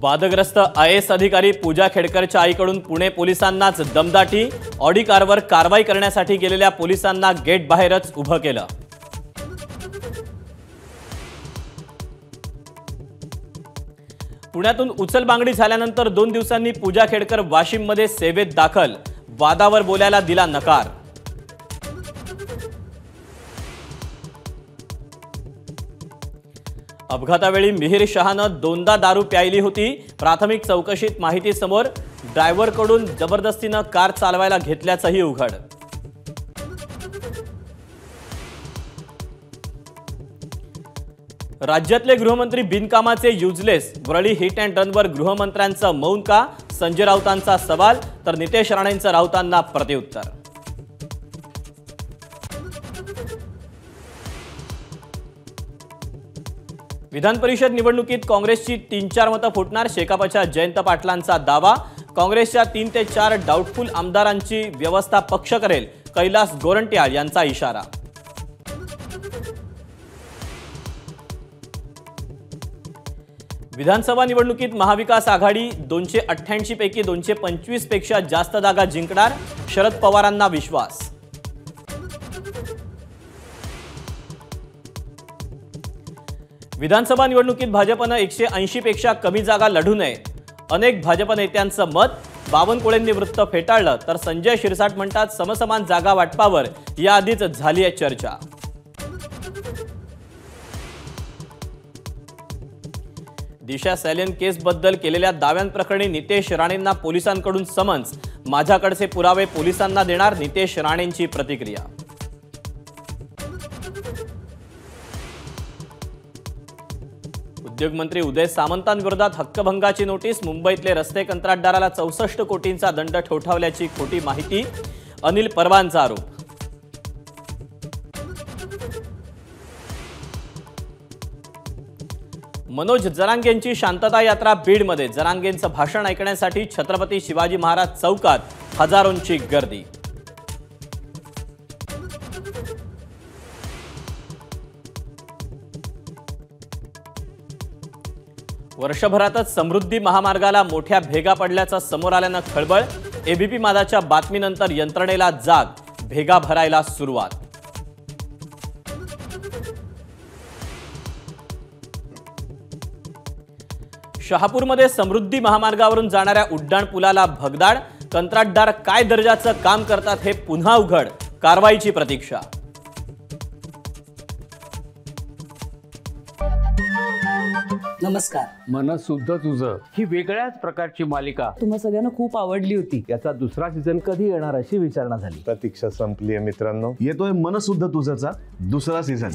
वादग्रस्त IAS अधिकारी पूजा खेडकरच्या आईकडून पुणे पोलिसांनाच दमदाटी। ऑडी कारवर कारवाई करण्यासाठी गेलेल्या पोलिसांना गेट बाहेरच उभं केलं। पुण्यातून उचलबांगडी झाल्यानंतर 2 दिवसांनी पूजा खेडकर वाशिममध्ये सेवेत दाखल। वादावर बोलायला दिला नकार। अपघातावेळी मिहिर शहानं 2दा दारू प्यायली होती। प्राथमिक चौकशीत माहिती समोर। ड्रायव्हरकडून जबरदस्तीनं कार चालवायला घेतल्याचंही उघड। राज्यातले गृहमंत्री बिनकामाचे युजलेस। वरळी हिट अँड रनवर गृहमंत्र्यांचं मौन का? संजय राऊतांचा सवाल तर नितेश राणेंचं राऊतांना प्रत्युत्तर। विधान परिषद निवडणुकीत काँग्रेसची 3-4 मतं फुटणार। शेकापच्या जयंत पाटलांचा दावा। काँग्रेसच्या 3 ते 4 डाऊटफुल आमदारांची व्यवस्था पक्ष करेल। कैलास गोरंट्याल यांचा इशारा। विधानसभा निवडणुकीत महाविकास आघाडी 288 पैकी 225 पेक्षा जास्त जागा जिंकणार। शरद पवारांना विश्वास। विधानसभा निवडणुकीत भाजपनं 180 पेक्षा कमी जागा लढू नये। अनेक भाजप नेत्यांचं मत। बावनकुळेंनी वृत्त फेटाळलं तर संजय शिरसाट म्हणतात समसमान जागा वाटपावर याआधीच झाली आहे चर्चा। दिशा सॅलियन केसबद्दल केलेल्या दाव्यांप्रकरणी नितेश राणेंना पोलिसांकडून समन्स। माझ्याकडचे पुरावे पोलिसांना देणार। नितेश राणेंची प्रतिक्रिया। उद्योगमंत्री उदय सामंतांविरोधात हक्कभंगाची नोटीस। मुंबईतले रस्ते कंत्राटदाराला 64 कोटींचा दंड ठोठावल्याची खोटी माहिती। अनिल परवांचा आरोप। मनोज जरांगेंची शांतता यात्रा बीडमध्ये। जरांगेंचं भाषण ऐकण्यासाठी छत्रपती शिवाजी महाराज चौकात हजारोंची गर्दी। वर्षभरातच समृद्धी महामार्गाला मोठ्या भेगा पडल्याचं समोर आल्यानं खळबळ। एबीपी माझाच्या बातमीनंतर यंत्रणेला जाग। भेगा भरायला सुरुवात। शहापूरमध्ये समृद्धी महामार्गावरून जाणाऱ्या उड्डाण पुलाला भगदाड। कंत्राटदार काय दर्जाचं काम करतात हे पुन्हा उघड। कारवाईची प्रतीक्षा। नमस्कार। मनसुद्धा तुझं ही वेगळ्याच प्रकारची मालिका तुम्हा सगळ्यांना खूप आवडली होती। याचा दुसरा सीझन कधी येणार अशी विचारणा झाली। प्रतीक्षा संपली आहे मित्रांनो। येतोय मनसुद्धा तुझंचा दुसरा सीझन।